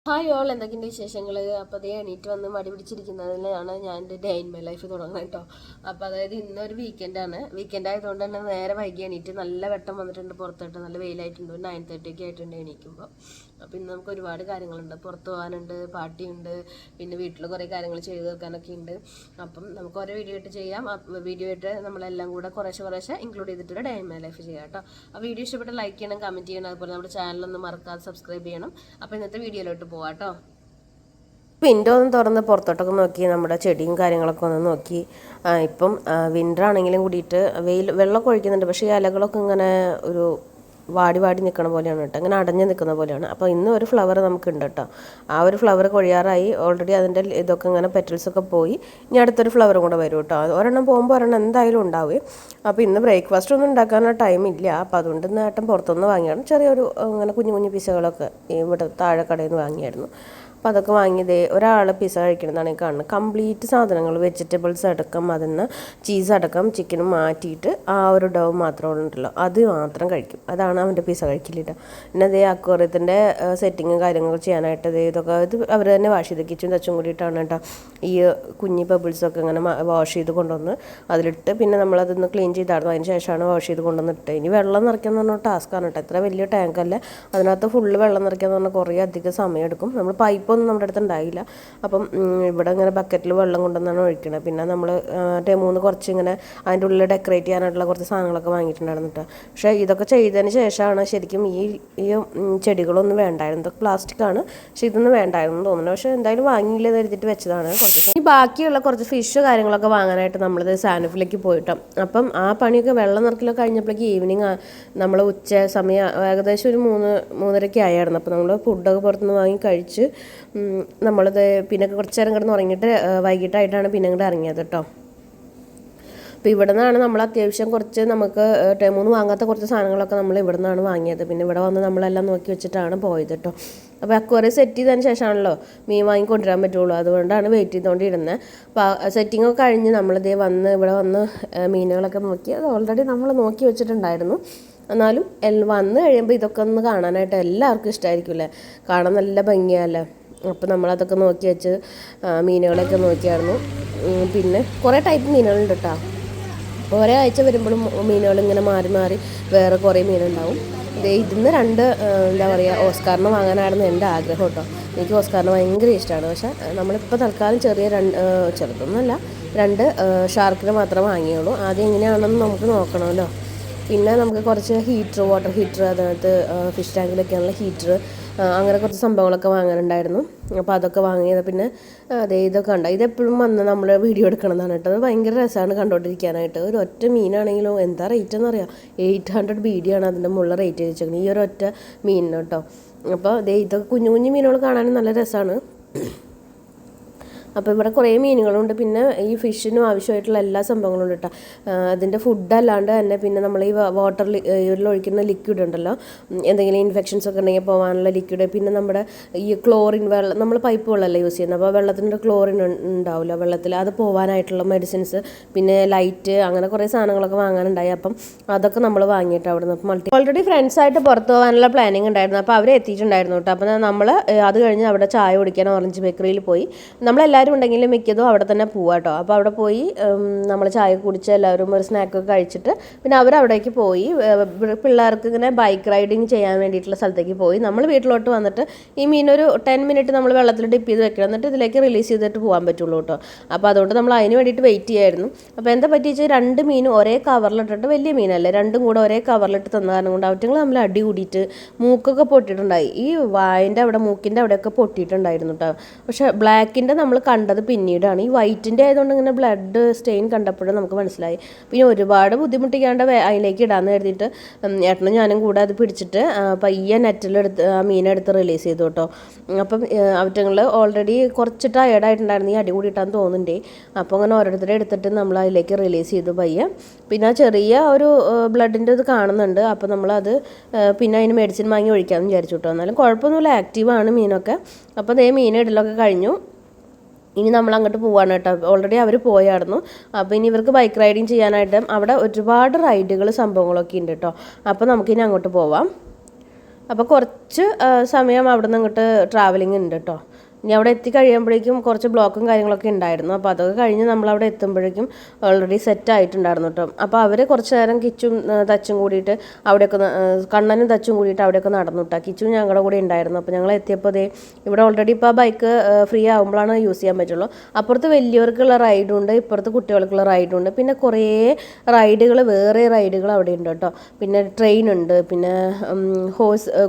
Hi all എന്തൊക്കെയുണ്ട് വിശേഷങ്ങൾ? അപ്പോൾ അതേ എണീറ്റ് വന്ന് മടി പിടിച്ചിരിക്കുന്നതിലാണ് ഞാൻ എൻ്റെ ഡേ ഇൻ മൈ ലൈഫ് തുടങ്ങുന്നത് കേട്ടോ. അപ്പോൾ അതായത് ഇന്നൊരു വീക്കെൻഡ് ആയതുകൊണ്ട് തന്നെ നേരെ വൈകി എണീറ്റ് നല്ല വെട്ടം വന്നിട്ടുണ്ട് പുറത്തോട്ട്, നല്ല വെയിലായിട്ടുണ്ട്. 9:30 ഒക്കെ ആയിട്ടുണ്ട് എണീക്കുമ്പോൾ. അപ്പോൾ ഇന്ന് നമുക്ക് ഒരുപാട് കാര്യങ്ങളുണ്ട്, പുറത്ത് പോകാനുണ്ട്, പാർട്ടിയുണ്ട്, പിന്നെ വീട്ടിൽ കുറേ കാര്യങ്ങൾ ചെയ്ത് തീർക്കാനൊക്കെ ഉണ്ട്. അപ്പം നമുക്ക് ഓരോ വീഡിയോ ആയിട്ട് ചെയ്യാം. വീഡിയോ ആയിട്ട് നമ്മളെല്ലാം കൂടെ കുറേശ്ശെ ഇൻക്ലൂഡ് ചെയ്തിട്ടൊരു ഡേ ഇൻ മൈ ലൈഫ് ചെയ്യാം കേട്ടോ. ആ വീഡിയോ ഇഷ്ടപ്പെട്ട് ലൈക്ക് ചെയ്യണം, കമൻറ്റ് ചെയ്യണം, അതുപോലെ നമ്മുടെ ചാനലൊന്ന് മറക്കാതെ സബ്സ്ക്രൈബ് ചെയ്യണം. അപ്പോൾ ഇന്നത്തെ വീഡിയോയിലോട്ട് പോവാട്ടോ. വിൻഡോ ഒന്ന് തുറന്ന് പുറത്തോട്ടൊക്കെ നോക്കി നമ്മുടെ ചെടിയും കാര്യങ്ങളൊക്കെ ഒന്ന് നോക്കി. ഇപ്പം വിൻ്റർ ആണെങ്കിലും കൂടിയിട്ട് വെള്ളമൊക്കെ ഒഴിക്കുന്നുണ്ട്, പക്ഷേ ഈ ഇലകളൊക്കെ ഇങ്ങനെ ഒരു വാടി നിൽക്കുന്ന പോലെയാണ് കേട്ടോ, ഇങ്ങനെ അടഞ്ഞു നിൽക്കുന്ന പോലെയാണ്. അപ്പോൾ ഇന്ന് ഒരു ഫ്ലവർ നമുക്കുണ്ട് കേട്ടോ. ആ ഒരു ഫ്ലവർ കൊഴിയാറായി ഓൾറെഡി, അതിൻ്റെ ഇതൊക്കെ ഇങ്ങനെ പെറ്റൽസൊക്കെ പോയി. ഇനി അടുത്തൊരു ഫ്ലവറും കൂടെ വരും കേട്ടോ. ഒരെണ്ണം പോകുമ്പോൾ ഒരെണ്ണം എന്തായാലും ഉണ്ടാവുകയും. അപ്പോൾ ഇന്ന് ബ്രേക്ക്ഫാസ്റ്റ് ഒന്നും ഉണ്ടാക്കാനുള്ള ടൈമില്ല, അപ്പോൾ അതുകൊണ്ട് ഇന്ന് ഏട്ടൻ പുറത്തുനിന്ന് വാങ്ങിയാണ് ചെറിയൊരു അങ്ങനെ കുഞ്ഞു പിസകളൊക്കെ ഇവിടെ താഴെ കടയിൽ നിന്ന് വാങ്ങിയായിരുന്നു. അപ്പോൾ അതൊക്കെ വാങ്ങിയതേ ഒരാൾ പിസ്സ കഴിക്കണമെന്നാണ് ഈ കാണുന്നത്. കംപ്ലീറ്റ് സാധനങ്ങൾ, വെജിറ്റബിൾസ് അടക്കം, അതിന്ന് ചീസ് അടക്കം ചിക്കനും മാറ്റിയിട്ട് ആ ഒരു ഡോ മാത്രം ഉണ്ടല്ലോ, അത് മാത്രം കഴിക്കും. അതാണ് അവൻ്റെ പിസ്സ കഴിക്കലില്ല. പിന്നെ അതേ അക്വേറിയത്തിൻ്റെ സെറ്റിങ്ങും കാര്യങ്ങളൊക്കെ ചെയ്യാനായിട്ട് ഇതൊക്കെ ഇത് അവർ തന്നെ വാഷ് ചെയ്ത് കിച്ചും തച്ചും കൂടിയിട്ടാണ് കേട്ടോ ഈ കുഞ്ഞി ബബിൾസൊക്കെ ഇങ്ങനെ വാഷ് ചെയ്ത് കൊണ്ടുവന്ന് അതിലിട്ട്, പിന്നെ നമ്മളതൊന്ന് ക്ലീൻ ചെയ്തായിരുന്നു. അതിന് ശേഷമാണ് വാഷ് ചെയ്ത് കൊണ്ടുവന്നിട്ട്. ഇനി വെള്ളം നിറയ്ക്കാന്ന് പറഞ്ഞാൽ ടാസ്ക്കാണ് കേട്ടോ. എത്ര വലിയ ടാങ്കല്ലേ, അതിനകത്ത് ഫുള്ള് വെള്ളം നിറയ്ക്കാന്ന് പറഞ്ഞാൽ കുറേ അധികം സമയം എടുക്കും. നമ്മൾ പൈപ്പൊന്നും നമ്മുടെ അടുത്ത് ഉണ്ടായില്ല. അപ്പം ഇവിടെ ഇങ്ങനെ ബക്കറ്റിൽ വെള്ളം കൊണ്ടുവന്നാണ് ഒഴിക്കണത്. പിന്നെ നമ്മൾ ടെമൂന്ന് കുറച്ച് ഇങ്ങനെ അതിൻ്റെ ഉള്ളിൽ ഡെക്കറേറ്റ് ചെയ്യാനായിട്ടുള്ള കുറച്ച് സാധനങ്ങളൊക്കെ വാങ്ങിയിട്ടുണ്ടായിരുന്നു കേട്ടോ. പക്ഷേ ഇതൊക്കെ ചെയ്തതിന് ശേഷമാണ് ശരിക്കും ഈ ചെടികളൊന്നും വേണ്ടായിരുന്നു. ഇതൊക്കെ പ്ലാസ്റ്റിക്കാണ്, പക്ഷെ ഇതൊന്നും വേണ്ടായിരുന്നു തോന്നുന്നു. പക്ഷേ എന്തായാലും വാങ്ങിയില്ല എഴുതിയിട്ട് വെച്ചതാണ്. ഈ ബാക്കിയുള്ള കുറച്ച് ഫിഷ് കാര്യങ്ങളൊക്കെ വാങ്ങാനായിട്ട് നമ്മളിത് സാനുഫിലേക്ക് പോയിട്ടോ. അപ്പം ആ പണിയൊക്കെ വെള്ളം നിറക്കലൊക്കെ കഴിഞ്ഞപ്പോഴേക്ക് ഈവനിങ് നമ്മൾ ഉച്ച സമയം ഏകദേശം ഒരു 3:30 ആയിരുന്നു. അപ്പോൾ നമ്മൾ ഫുഡൊക്കെ പുറത്തുനിന്ന് വാങ്ങി കഴിച്ച് നമ്മളത് പിന്നെ കുറച്ച് നേരം കിടന്ന് ഉറങ്ങിയിട്ട് വൈകിട്ടായിട്ടാണ് പിന്നെ ഇങ്ങോട്ട് ഇറങ്ങിയത് കേട്ടോ. അപ്പോൾ ഇവിടെ നിന്നാണ് നമ്മൾ അത്യാവശ്യം കുറച്ച് നമുക്ക് ടെമൂന്ന് വാങ്ങാത്ത കുറച്ച് സാധനങ്ങളൊക്കെ നമ്മൾ ഇവിടെ നിന്നാണ് വാങ്ങിയത്. പിന്നെ ഇവിടെ വന്ന് നമ്മളെല്ലാം നോക്കി വെച്ചിട്ടാണ് പോയത് കേട്ടോ. അപ്പോൾ അക്വേറിയം സെറ്റ് ചെയ്തതിന് ശേഷമാണല്ലോ മീൻ വാങ്ങിക്കൊണ്ടുവരാൻ പറ്റുള്ളൂ, അതുകൊണ്ടാണ് വെയിറ്റ് ചെയ്തുകൊണ്ടിരുന്നത്. അപ്പോൾ സെറ്റിങ്ങൊക്കെ കഴിഞ്ഞ് നമ്മളിതേ ഇവിടെ വന്ന് മീനുകളൊക്കെ നോക്കി. അത് ഓൾറെഡി നമ്മൾ നോക്കി വെച്ചിട്ടുണ്ടായിരുന്നു. എന്നാലും വന്ന് കഴിയുമ്പോൾ ഇതൊക്കെ ഒന്ന് കാണാനായിട്ട് എല്ലാവർക്കും ഇഷ്ടമായിരിക്കില്ലേ, കാണാൻ നല്ല ഭംഗിയല്ലേ. അപ്പോൾ നമ്മളതൊക്കെ നോക്കി വെച്ച് മീനുകളൊക്കെ നോക്കിയായിരുന്നു. പിന്നെ കുറേ ടൈപ്പ് മീനുകളുണ്ട് കേട്ടോ. ഓരോ ആഴ്ച വരുമ്പോഴും മീനുകൾ ഇങ്ങനെ മാറി വേറെ കുറേ മീനുണ്ടാവും. ഇതിന്ന് എന്താ പറയുക, ഓസ്കാറിനെ വാങ്ങാനായിരുന്നു എൻ്റെ ആഗ്രഹം കേട്ടോ. എനിക്ക് ഓസ്കാറിനെ ഭയങ്കര ഇഷ്ടമാണ്. പക്ഷേ നമ്മളിപ്പോൾ തൽക്കാലം ചെറുതൊന്നുമല്ല, 2 ഷാർക്കിനെ മാത്രമേ വാങ്ങിയുള്ളൂ. ആദ്യം എങ്ങനെയാണെന്ന് നമുക്ക് നോക്കണമല്ലോ. പിന്നെ നമുക്ക് കുറച്ച് വാട്ടർ ഹീറ്റർ, അതിനകത്ത് ഫിഷ് ടാങ്കിലൊക്കെയാണുള്ള ഹീറ്റർ, അങ്ങനെ കുറച്ച് സംഭവങ്ങളൊക്കെ വാങ്ങാനുണ്ടായിരുന്നു. അപ്പോൾ അതൊക്കെ വാങ്ങിയത്. പിന്നെ ഇതൊക്കെ ഉണ്ട്. ഇതെപ്പോഴും വന്ന് നമ്മൾ വീഡിയോ എടുക്കണമെന്നാണ് കേട്ടോ. അത് ഭയങ്കര രസമാണ് കണ്ടുകൊണ്ടിരിക്കാനായിട്ട്. ഒരു ഒറ്റ മീനാണെങ്കിലും എന്താ റേറ്റ് എന്നറിയാം, 800 BD ആണ് അതിൻ്റെ മുകളിൽ റേറ്റ് ചെയ്ത് വെച്ചേക്കുന്നത് ഈ ഒരു ഒറ്റ മീനിന് കേട്ടോ. അപ്പോൾ ഇതൊക്കെ കുഞ്ഞു മീനുകൾ കാണാനും നല്ല രസമാണ്. അപ്പോൾ ഇവിടെ കുറേ മീനുകളുണ്ട്. പിന്നെ ഈ ഫിഷിനും ആവശ്യമായിട്ടുള്ള എല്ലാ സംഭവങ്ങളും ഉണ്ട് കേട്ടോ. അതിൻ്റെ ഫുഡ് അല്ലാണ്ട് തന്നെ പിന്നെ നമ്മൾ ഈ വാട്ടറിൽ ഒഴിക്കുന്ന ലിക്വിഡ് ഉണ്ടല്ലോ, എന്തെങ്കിലും ഇൻഫെക്ഷൻസ് ഒക്കെ ഉണ്ടെങ്കിൽ പോകാനുള്ള ലിക്വിഡ്. പിന്നെ നമ്മുടെ ഈ ക്ലോറിൻ വെള്ളം, നമ്മൾ പൈപ്പ് വെള്ളമല്ലേ യൂസ് ചെയ്യുന്നത്, അപ്പോൾ വെള്ളത്തിൻ്റെ ക്ലോറിൻ ഉണ്ടാവില്ല വെള്ളത്തിൽ, അത് പോകാനായിട്ടുള്ള മെഡിസിൻസ്, പിന്നെ ലൈറ്റ്, അങ്ങനെ കുറേ സാധനങ്ങളൊക്കെ വാങ്ങാനുണ്ടായി. അപ്പം അതൊക്കെ നമ്മൾ വാങ്ങിയിട്ട് അവിടെ നിന്ന് ഓൾറെഡി ഫ്രണ്ട്സായിട്ട് പുറത്ത് പോകാനുള്ള പ്ലാനിങ് ഉണ്ടായിരുന്നു. അപ്പോൾ അവരെ എത്തിയിട്ടുണ്ടായിരുന്നു കേട്ടോ. അപ്പോൾ നമ്മൾ അത് കഴിഞ്ഞ് അവിടെ ചായ കുടിക്കാൻ ഓറഞ്ച് ബേക്കറിയിൽ പോയി. നമ്മളെല്ലാവരും ഉണ്ടെങ്കിലും മിക്കതും അവിടെ തന്നെ പോവാം കേട്ടോ. അപ്പോൾ അവിടെ പോയി നമ്മൾ ചായ കുടിച്ച് എല്ലാവരും ഒരു സ്നാക്കൊക്കെ കഴിച്ചിട്ട് പിന്നെ അവരവിടേക്ക് പോയി പിള്ളേർക്ക് ഇങ്ങനെ ബൈക്ക് റൈഡിങ് ചെയ്യാൻ വേണ്ടിയിട്ടുള്ള സ്ഥലത്തേക്ക് പോയി. നമ്മൾ വീട്ടിലോട്ട് വന്നിട്ട് ഈ മീനൊരു 10 മിനിറ്റ് നമ്മൾ വെള്ളത്തിൽ ഡിപ്പ് ചെയ്ത് വെക്കണം, എന്നിട്ട് ഇതിലേക്ക് റിലീസ് ചെയ്തിട്ട് പോകാൻ പറ്റുള്ളൂ കേട്ടോ. അപ്പോൾ അതുകൊണ്ട് നമ്മൾ അതിന് വേണ്ടിയിട്ട് വെയിറ്റ് ചെയ്യായിരുന്നു. അപ്പോൾ എന്താ പറ്റിയെന്ന് വെച്ചാൽ 2 മീനും ഒരേ കവറിലിട്ടിട്ട്, വലിയ മീനല്ലേ, 2ഉം കൂടെ ഒരേ കവറിലിട്ട് തന്ന കാരണം കൊണ്ട് അവറ്റങ്ങൾ നമ്മൾ അടി കൂടിയിട്ട് മൂക്കൊക്കെ പൊട്ടിയിട്ടുണ്ടായി. ഈ വായൻ്റെ അവിടെ, മൂക്കിൻ്റെ അവിടെയൊക്കെ പൊട്ടിയിട്ടുണ്ടായിരുന്നു കേട്ടോ. പക്ഷേ ബ്ലാക്കിൻ്റെ നമ്മൾ കണ്ടത് പിന്നീടാണ്. ഈ വൈറ്റിൻ്റെ ആയതുകൊണ്ട് ഇങ്ങനെ ബ്ലഡ് സ്റ്റെയിൻ കണ്ടപ്പോഴും നമുക്ക് മനസ്സിലായി. പിന്നെ ഒരുപാട് ബുദ്ധിമുട്ടിക്കാണ്ട് അതിലേക്ക് ഇടാമെന്ന് കരുതിയിട്ട് ഏട്ടനും ഞാനും കൂടെ അത് പിടിച്ചിട്ട് പയ്യെ നെറ്റിലെടുത്ത് ആ മീനെടുത്ത് റിലീസ് ചെയ്തു കേട്ടോ. അപ്പം അവറ്റങ്ങൾ ഓൾറെഡി കുറച്ച് ടയേർഡായിട്ടുണ്ടായിരുന്നു, ഈ അടി കൂടിയിട്ടാന്ന് തോന്നുന്നുണ്ടേ. അപ്പോൾ അങ്ങനെ ഓരോരുത്തരെ എടുത്തിട്ട് നമ്മൾ അതിലേക്ക് റിലീസ് ചെയ്തു പയ്യെ. പിന്നെ ചെറിയ ഒരു ബ്ലഡിൻ്റെ ഇത് കാണുന്നുണ്ട്. അപ്പോൾ നമ്മളത് പിന്നെ അതിന് മെഡിസിൻ വാങ്ങി ഒഴിക്കാമെന്ന് വിചാരിച്ചു കേട്ടോ. എന്നാലും കുഴപ്പമൊന്നുമില്ല, ആക്റ്റീവാണ് മീനൊക്കെ. അപ്പോൾ അതേ മീനിടലൊക്കെ കഴിഞ്ഞു. ഇനി നമ്മൾ അങ്ങോട്ട് പോവാണ് കേട്ടോ. ഓൾറെഡി അവർ പോയായിരുന്നു. അപ്പോൾ ഇനി ഇവർക്ക് ബൈക്ക് റൈഡിങ് ചെയ്യാനായിട്ട് അവിടെ ഒരുപാട് റൈഡുകൾ സംഭവങ്ങളൊക്കെ ഉണ്ട് കേട്ടോ. അപ്പോൾ നമുക്കിനി അങ്ങോട്ട് പോവാം. അപ്പോൾ കുറച്ച് സമയം അവിടെ നിന്ന് ഇങ്ങോട്ട് ട്രാവലിംഗ് ഉണ്ട് കേട്ടോ. ഇനി അവിടെ എത്തിക്കഴിയുമ്പോഴേക്കും കുറച്ച് ബ്ലോക്കും കാര്യങ്ങളൊക്കെ ഉണ്ടായിരുന്നു. അപ്പോൾ അതൊക്കെ കഴിഞ്ഞ് നമ്മളവിടെ എത്തുമ്പോഴേക്കും ഓൾറെഡി സെറ്റ് ആയിട്ടുണ്ടായിരുന്നു കേട്ടോ. അപ്പോൾ അവർ കുറച്ച് നേരം കിച്ചും തച്ചും കൂടിയിട്ട് അവിടെയൊക്കെ കണ്ണനും തച്ചും കൂടിയിട്ട് അവിടെയൊക്കെ നടന്നു കേട്ടോ. കിച്ചും ഞങ്ങളുടെ കൂടെ ഉണ്ടായിരുന്നു. അപ്പോൾ ഞങ്ങൾ എത്തിയപ്പോൾ ഇവിടെ ഓൾറെഡി ഇപ്പോൾ ആ ബൈക്ക് ഫ്രീ ആകുമ്പോഴാണ് യൂസ് ചെയ്യാൻ പറ്റുള്ളൂ. അപ്പുറത്ത് വലിയവർക്കുള്ള റൈഡുണ്ട്, ഇപ്പുറത്ത് കുട്ടികൾക്കുള്ള റൈഡുണ്ട്. പിന്നെ കുറേ വേറെ റൈഡുകൾ അവിടെ ഉണ്ട് കേട്ടോ. പിന്നെ ട്രെയിൻ ഉണ്ട്, പിന്നെ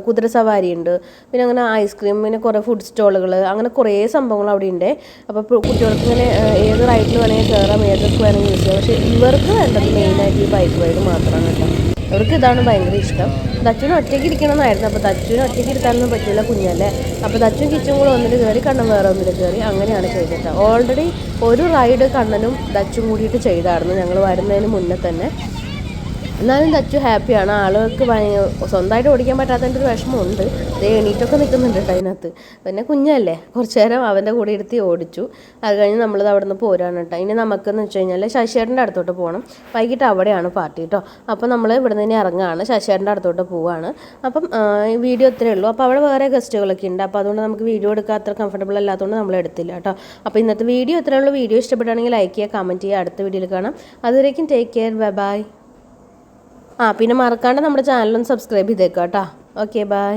കുതിര സവാരി ഉണ്ട്, പിന്നെ അങ്ങനെ ഐസ്ക്രീം, പിന്നെ കുറേ ഫുഡ് സ്റ്റോളുകൾ, അങ്ങനെ കുറേ സംഭവങ്ങൾ അവിടെ ഉണ്ട്. അപ്പോൾ കുട്ടികൾക്ക് ഇങ്ങനെ ഏത് റൈഡിൽ വേണമെങ്കിൽ കയറാം, ഏതൊക്കെ വേണമെങ്കിൽ യൂസ് ചെയ്യാം. പക്ഷേ ഇവർക്ക് വേണ്ടത് മെയിനായിട്ട് ഈ ബൈക്ക് റൈഡ് മാത്രമാണ് കേട്ടോ. അവർക്ക് ഇതാണ് ഭയങ്കര ഇഷ്ടം. ദച്ചുവിന് ഒറ്റയ്ക്ക് ഇരിക്കണമെന്നായിരുന്നു. അപ്പോൾ ദച്ചുവിന് ഒറ്റയ്ക്ക് ഇരുത്താനൊന്നും പറ്റില്ല, കുഞ്ഞല്ലേ. അപ്പോൾ ദച്ചും കിച്ചും കൂടെ ഒന്നിൽ കയറി, കണ്ണൻ വേറെ ഒന്നിൽ കയറി, അങ്ങനെയാണ് ചെയ്തിട്ട്. ഓൾറെഡി ഒരു റൈഡ് കണ്ണനും ദച്ചും കൂടിയിട്ട് ചെയ്തായിരുന്നു ഞങ്ങൾ വരുന്നതിന് മുന്നേ തന്നെ. എന്നാലും ദച്ചു ഹാപ്പിയാണ്. ആളുകൾക്ക് സ്വന്തമായിട്ട് ഓടിക്കാൻ പറ്റാത്തതിൻ്റെ ഒരു വിഷമമുണ്ട്. എണീറ്റൊക്കെ നിൽക്കുന്നുണ്ട് കേട്ടോ അതിനകത്ത്. പിന്നെ കുഞ്ഞല്ലേ, കുറച്ച് നേരം അവൻ്റെ കൂടെ ഇരുത്തി ഓടിച്ചു. അത് കഴിഞ്ഞ് നമ്മളിത് അവിടെ നിന്ന് പോരാണ് കേട്ടോ. ഇനി നമുക്കെന്ന് വെച്ച് കഴിഞ്ഞാൽ ശശിയേട്ടൻ്റെ അടുത്തോട്ട് പോകണം. വൈകിട്ട് അവിടെയാണ് പാർട്ടി കേട്ടോ. അപ്പോൾ നമ്മൾ ഇവിടെ നിന്ന് ഇറങ്ങുകയാണ്, ശശിയേട്ടൻ്റെ അടുത്തോട്ട് പോവുകയാണ്. അപ്പം വീഡിയോ ഇത്രയേ ഉള്ളൂ. അപ്പോൾ അവിടെ വേറെ ഗസ്റ്റുകളൊക്കെ ഉണ്ട്. അപ്പോൾ അതുകൊണ്ട് നമുക്ക് വീഡിയോ എടുക്കാൻ അത്ര കംഫർട്ടബിൾ അല്ലാത്തതുകൊണ്ട് നമ്മൾ എടുത്തില്ല കേട്ടോ. അപ്പോൾ ഇന്നത്തെ വീഡിയോ ഇത്രയേ ഉള്ളൂ. വീഡിയോ ഇഷ്ടപ്പെടുകയാണെങ്കിൽ ലൈക്ക് ചെയ്യുക, കമൻറ്റ് ചെയ്യുക. അടുത്ത വീഡിയോയിൽ കാണാം. അതുവരേക്കും ടേക്ക് കെയർ, ബൈ ബൈ. പിന്നെ മറക്കാണ്ട് നമ്മുടെ ചാനലൊന്ന് സബ്സ്ക്രൈബ് ചെയ്തേക്കാം കേട്ടോ. Okay, by.